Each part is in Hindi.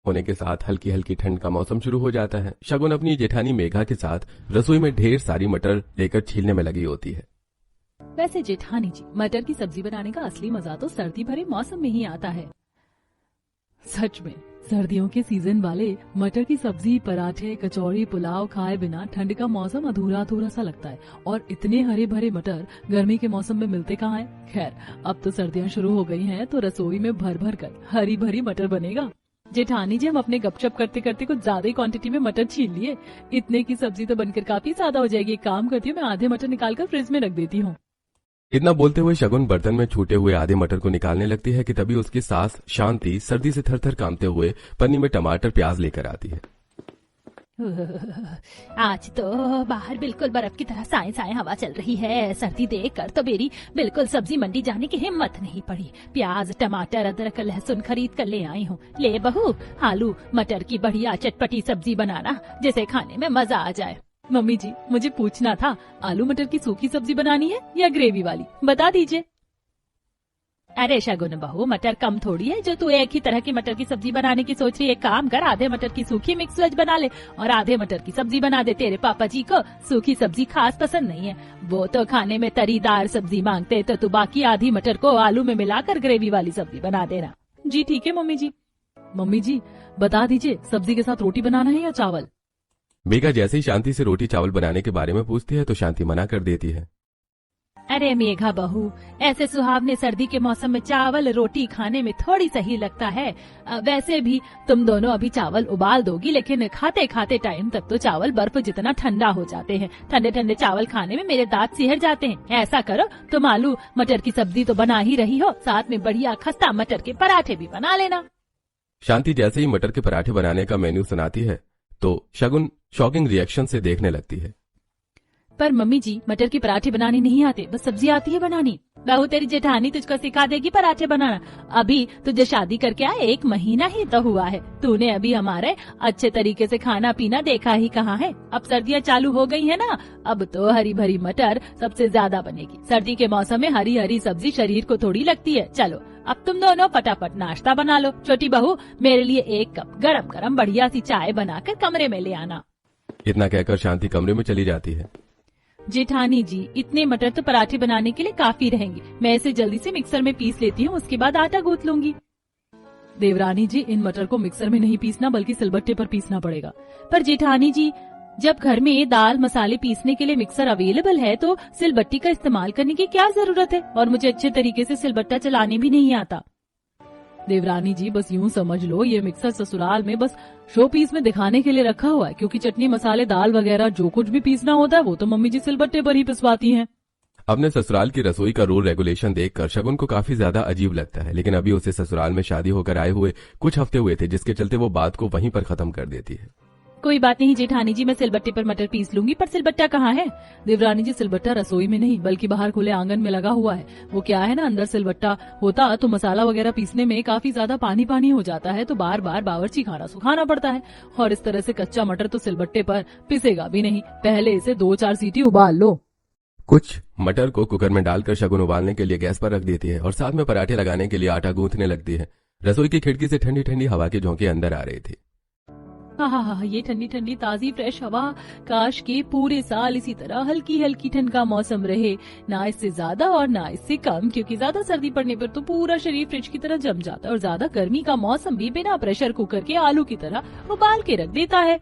होने के साथ हल्की हल्की ठंड का मौसम शुरू हो जाता है। शगुन अपनी जेठानी मेघा के साथ रसोई में ढेर सारी मटर लेकर छीलने में लगी होती है। वैसे जेठानी जी, मटर की सब्जी बनाने का असली मजा तो सर्दी भरे मौसम में ही आता है। सच में सर्दियों के सीजन वाले मटर की सब्जी, पराठे, कचौड़ी, पुलाव खाए बिना ठंड का मौसम अधूरा अधूरा सा लगता है। और इतने हरे भरे मटर गर्मी के मौसम में मिलते कहाँ हैं? खैर, अब तो सर्दियां शुरू हो गई हैं, तो रसोई में भर भर कर हरी भरी मटर बनेगा। जेठानी जी, हम अपने गपशप करते करते कुछ ज्यादा ही क्वांटिटी में मटर छील लिए। इतने की सब्जी तो बनकर काफी ज्यादा हो जाएगी। एक काम करती हूँ, मैं आधे मटर निकालकर फ्रिज में रख देती हूँ। इतना बोलते हुए शगुन बर्तन में छूटे हुए आधे मटर को निकालने लगती है कि तभी उसकी सास शांति सर्दी से थर थर कांपते हुए पन्नी में टमाटर प्याज लेकर आती है। आज तो बाहर बिल्कुल बर्फ की तरह साए साए हवा चल रही है। सर्दी देखकर तो मेरी बिल्कुल सब्जी मंडी जाने की हिम्मत नहीं पड़ी। प्याज, टमाटर, अदरक, लहसुन खरीद कर ले आई हूँ। ले बहू, आलू मटर की बढ़िया चटपटी सब्जी बनाना, जिसे खाने में मजा आ जाए। मम्मी जी, मुझे पूछना था, आलू मटर की सूखी सब्जी बनानी है या ग्रेवी वाली, बता दीजिए। अरे शगुन बहू, मटर कम थोड़ी है जो तू एक ही तरह की मटर की सब्जी बनाने की सोच रही है। एक काम कर, आधे मटर की सूखी मिक्स वेज बना ले और आधे मटर की सब्जी बना दे। तेरे पापा जी को सूखी सब्जी खास पसंद नहीं है, वो तो खाने में तरीदार सब्जी मांगते, तो तू बाकी आधी मटर को आलू में मिलाकर ग्रेवी वाली सब्जी बना देना। जी ठीक है मम्मी जी। मम्मी जी, बता दीजिए, सब्जी के साथ रोटी बनाना है या चावल? मेघा जैसे ही शांति से रोटी चावल बनाने के बारे में पूछती है तो शांति मना कर देती है। अरे मेघा बहू, ऐसे सुहावने सर्दी के मौसम में चावल रोटी खाने में थोड़ी सही लगता है। वैसे भी तुम दोनों अभी चावल उबाल दोगी, लेकिन खाते खाते टाइम तक तो चावल बर्फ जितना ठंडा हो जाते हैं। ठंडे ठंडे चावल खाने में मेरे दांत सिहर जाते हैं। ऐसा करो, तुम आलू मटर की सब्जी तो बना ही रही हो, साथ में बढ़िया खस्ता मटर के पराठे भी बना लेना। शांति जैसे ही मटर के पराठे बनाने का मेन्यू सुनाती है तो शगुन शॉकिंग रिएक्शन से देखने लगती है। पर मम्मी जी, मटर के पराठे बनाने नहीं आते, बस सब्जी आती है बनानी। बहू, तेरी जेठानी तुझको सिखा देगी पराठे बनाना। अभी तुझे शादी करके आए 1 महीना ही तो हुआ है। तूने अभी हमारे अच्छे तरीके से खाना पीना देखा ही कहाँ है। अब सर्दियाँ चालू हो गई है ना, अब तो हरी भरी मटर सबसे ज्यादा बनेगी। सर्दी के मौसम में हरी हरी सब्जी शरीर को थोड़ी लगती है। चलो अब तुम दोनों फटाफट नाश्ता बना लो। छोटी बहू, मेरे लिए 1 कप गरम गरम बढ़िया सी चाय बनाकर कमरे में ले आना। इतना कहकर शांति कमरे में चली जाती है। जेठानी जी, इतने मटर तो पराठे बनाने के लिए काफी रहेंगे। मैं इसे जल्दी से मिक्सर में पीस लेती हूँ, उसके बाद आटा गूंथ लूंगी। देवरानी जी, इन मटर को मिक्सर में नहीं पीसना बल्कि सिलबट्टे पर पीसना पड़ेगा। पर जेठानी जी, जब घर में दाल मसाले पीसने के लिए मिक्सर अवेलेबल है तो सिलबट्टी का इस्तेमाल करने की क्या जरूरत है? और मुझे अच्छे तरीके से सिलबट्टा चलाने भी नहीं आता। देवरानी जी, बस यूं समझ लो, ये मिक्सर ससुराल में बस शो पीस में दिखाने के लिए रखा हुआ है, क्योंकि चटनी मसाले दाल वगैरह जो कुछ भी पीसना होता है वो तो मम्मी जी सिलबट्टे पर ही पिसवाती हैं। अपने ससुराल की रसोई का रूल रेगुलेशन देखकर शगुन को काफी ज्यादा अजीब लगता है, लेकिन अभी उसे ससुराल में शादी होकर आए हुए कुछ हफ्ते हुए थे, जिसके चलते वो बात को वहीं पर खत्म कर देती है। कोई बात नहीं जेठानी जी, मैं सिलबट्टे पर मटर पीस लूंगी। पर सिलबट्टा कहाँ है? देवरानी जी, सिलबट्टा रसोई में नहीं बल्कि बाहर खुले आंगन में लगा हुआ है। वो क्या है ना, अंदर सिलबट्टा होता तो मसाला वगैरह पीसने में काफी ज्यादा पानी पानी हो जाता है, तो बार बार बावर्ची खाना सुखाना पड़ता है। और इस तरह से कच्चा मटर तो सिलबट्टे पर पिसेगा भी नहीं। पहले इसे 2-4 सीटी उबाल लो। कुछ मटर को कुकर में डालकर शगुन उबालने के लिए गैस पर रख देती है और साथ में पराठे लगाने के लिए आटा गूंथने लगती है। रसोई की खिड़की से ठंडी ठंडी हवा के झोंके अंदर आ रही थी। हाँ, ये ठंडी ठंडी ताजी फ्रेश हवा, काश के पूरे साल इसी तरह हल्की हल्की ठंड का मौसम रहे, ना इससे ज्यादा और ना इससे कम, क्योंकि ज्यादा सर्दी पड़ने पर तो पूरा शरीर फ्रिज की तरह जम जाता है और ज्यादा गर्मी का मौसम भी बिना प्रेशर कुकर के आलू की तरह उबाल के रख देता है।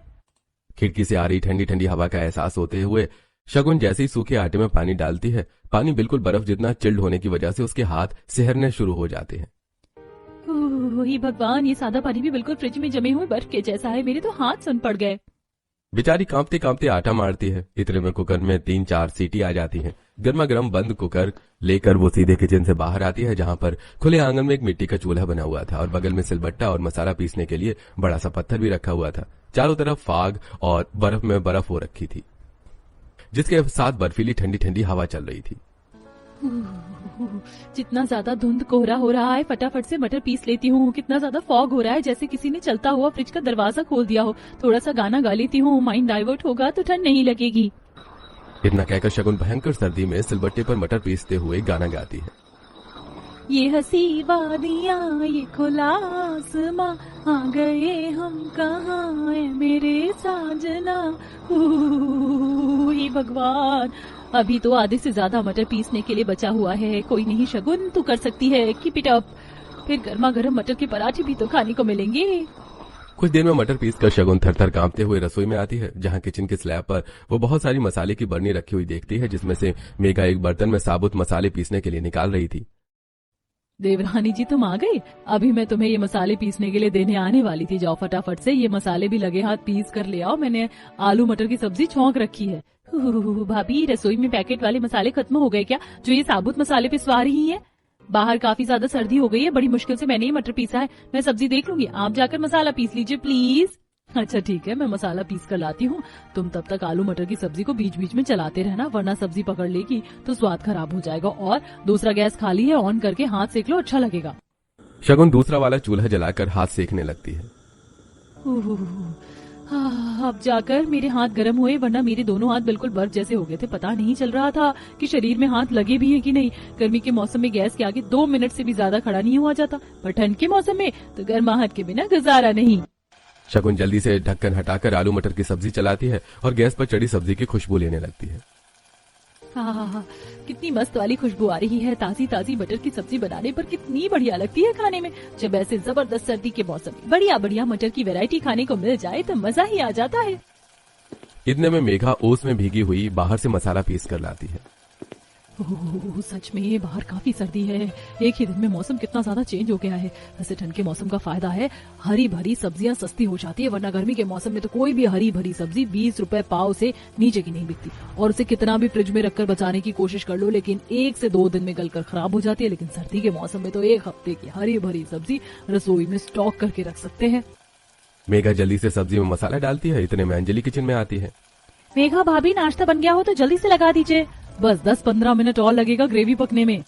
खिड़की से आ रही ठंडी ठंडी हवा का एहसास होते हुए शगुन जैसे ही सूखे आटे में पानी डालती है, पानी बिल्कुल बर्फ जितना चिल्ड होने की वजह से उसके हाथ सिहरने शुरू हो जाते हैं। हे भगवान, ये सादा पानी भी बिल्कुल फ्रिज में जमे हुए बर्फ के जैसा है। मेरे तो हाथ सुन पड़ गए। बेचारी कांपते कांपते आटा मारती है। इतने में कुकर में 3-4 सीटी आ जाती है। गर्मा गर्म बंद कुकर लेकर वो सीधे किचन से बाहर आती है, जहां पर खुले आंगन में एक मिट्टी का चूल्हा बना हुआ था और बगल में सिलबट्टा और मसाला पीसने के लिए बड़ा सा पत्थर भी रखा हुआ था। चारों तरफ फाग और बर्फ में बर्फ हो रखी थी, जिसके साथ बर्फीली ठंडी ठंडी हवा चल रही थी। जितना ज्यादा धुंध कोहरा हो रहा है, फटाफट से मटर पीस लेती हूँ। कितना ज्यादा फॉग हो रहा है, जैसे किसी ने चलता हुआ फ्रिज का दरवाजा खोल दिया हो। थोड़ा सा गाना गा लेती हूँ, माइंड डाइवर्ट होगा तो ठंड नहीं लगेगी। इतना कहकर शगुन भयंकर सर्दी में सिलबट्टे पर मटर पीसते हुए गाना गाती है। ये हंसी वादियाँ ये खुला आसमां, आ गए हम कहाँ है मेरे साजना। हे भगवान, अभी तो आधे से ज्यादा मटर पीसने के लिए बचा हुआ है। कोई नहीं शगुन, तू कर सकती है, कीप इट अप। फिर गर्मा गर्म मटर के पराठे भी तो खाने को मिलेंगे। कुछ देर में मटर पीस कर शगुन थर थर कांपते हुए रसोई में आती है, जहां किचन के स्लैब पर वो बहुत सारी मसाले की बरनी रखी हुई देखती है, जिसमें से मेघा एक बर्तन में साबुत मसाले पीसने के लिए निकाल रही थी। देवरानी जी तुम आ गई। अभी मैं तुम्हें ये मसाले पीसने के लिए देने आने वाली थी। जाओ फटाफट से ये मसाले भी लगे हाथ पीस कर ले आओ। मैंने आलू मटर की सब्जी छौंक रखी है। भाभी, रसोई में पैकेट वाले मसाले खत्म हो गए क्या, जो ये साबुत मसाले पिसवा रही हैं? बाहर काफी ज्यादा सर्दी हो गई है, बड़ी मुश्किल से मैंने ये मटर पीसा है। मैं सब्जी देख लूंगी, आप जाकर मसाला पीस लीजिए प्लीज। अच्छा ठीक है, मैं मसाला पीस कर लाती हूँ। तुम तब तक आलू मटर की सब्जी को बीच बीच में चलाते रहना, वरना सब्जी पकड़ लेगी तो स्वाद खराब हो जाएगा। और दूसरा गैस खाली है, ऑन करके हाथ सेक लो, अच्छा लगेगा। शगुन दूसरा वाला चूल्हा जलाकर हाथ सेकने लगती है। अब जाकर मेरे हाथ गर्म हुए, वरना मेरे दोनों हाथ बिल्कुल बर्फ जैसे हो गए थे। पता नहीं चल रहा था कि शरीर में हाथ लगे भी हैं कि नहीं। गर्मी के मौसम में गैस के आगे 2 मिनट से भी ज्यादा खड़ा नहीं हुआ जाता, पर ठंड के मौसम में तो गर्माहट के बिना गुजारा नहीं। शगुन जल्दी से ढक्कन हटाकर आलू मटर की सब्जी चलाती है और गैस पर चढ़ी सब्जी की खुशबू लेने लगती है। कितनी मस्त वाली खुशबू आ रही है। ताजी ताजी मटर की सब्जी बनाने पर कितनी बढ़िया लगती है खाने में। जब ऐसे जबरदस्त सर्दी के मौसम में बढ़िया बढ़िया मटर की वैरायटी खाने को मिल जाए तो मजा ही आ जाता है। इतने में मेघा ओस में भीगी हुई बाहर से मसाला पीस कर लाती है। सच में बाहर काफी सर्दी है। एक ही दिन में मौसम कितना ज्यादा चेंज हो गया है। वैसे ठंड के मौसम का फायदा है, हरी भरी सब्जियां सस्ती हो जाती है, वरना गर्मी के मौसम में तो कोई भी हरी भरी सब्जी 20 रुपए पाव से नीचे की नहीं बिकती। और उसे कितना भी फ्रिज में रखकर बचाने की कोशिश कर लो, लेकिन 1 से 2 दिन में गलकर खराब हो जाती है। लेकिन सर्दी के मौसम में तो 1 हफ्ते की हरी भरी सब्जी रसोई में स्टॉक करके रख सकते हैं। मेघा जल्दी से सब्जी में मसाला डालती है। इतने में अंजलि किचन में आती है। मेघा भाभी, नाश्ता बन गया हो तो जल्दी से लगा दीजिए। बस 10-15 मिनट और लगेगा ग्रेवी पकने में।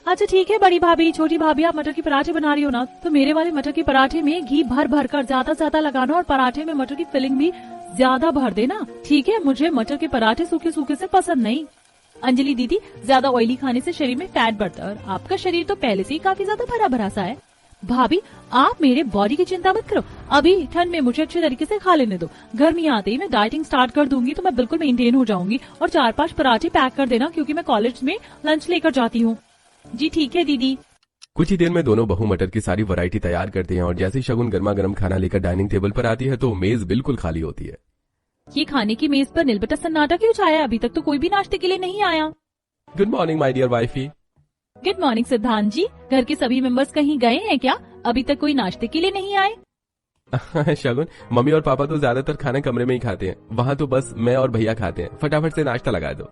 अच्छा ठीक है बड़ी भाभी। छोटी भाभी, आप मटर के पराठे बना रही हो ना, तो मेरे वाले मटर के पराठे में घी भर भर कर ज्यादा ज्यादा लगाना, और पराठे में मटर की फिलिंग भी ज्यादा भर देना, ठीक है? मुझे मटर के पराठे सूखे सूखे से पसंद नहीं। अंजलि दीदी, ज्यादा ऑयली खाने से शरीर में फैट बढ़ता है, और आपका शरीर तो पहले से ही काफी ज्यादा भरा भरा सा है। भाभी, आप मेरे बॉडी की चिंता मत करो। अभी ठंड में मुझे अच्छे तरीके से खा लेने दो। गर्मी आते ही मैं डाइटिंग स्टार्ट कर दूंगी तो मैं बिल्कुल मेंटेन हो जाऊंगी। और 4-5 पराठे पैक कर देना, क्योंकि मैं कॉलेज में लंच लेकर जाती हूँ। जी ठीक है दीदी। कुछ ही देर में दोनों बहू मटर की सारी वैरायटी तैयार करती हैं और जैसे ही शगुन गर्मा गर्म खाना लेकर डाइनिंग टेबल पर आती है तो मेज बिल्कुल खाली होती है। ये खाने की मेज पर नीलबटा सन्नाटा क्यों छाया? अभी तक तो कोई भी नाश्ते के लिए नहीं आया। Good morning my dear wifey. Good morning Siddhant ji. घर के सभी मेंबर्स कहीं गए हैं क्या? अभी तक कोई नाश्ते के लिए नहीं आए। शगुन, मम्मी और पापा तो ज्यादातर खाना कमरे में ही खाते हैं, वहाँ तो बस मैं और भैया खाते हैं। फटाफट से नाश्ता लगा दो।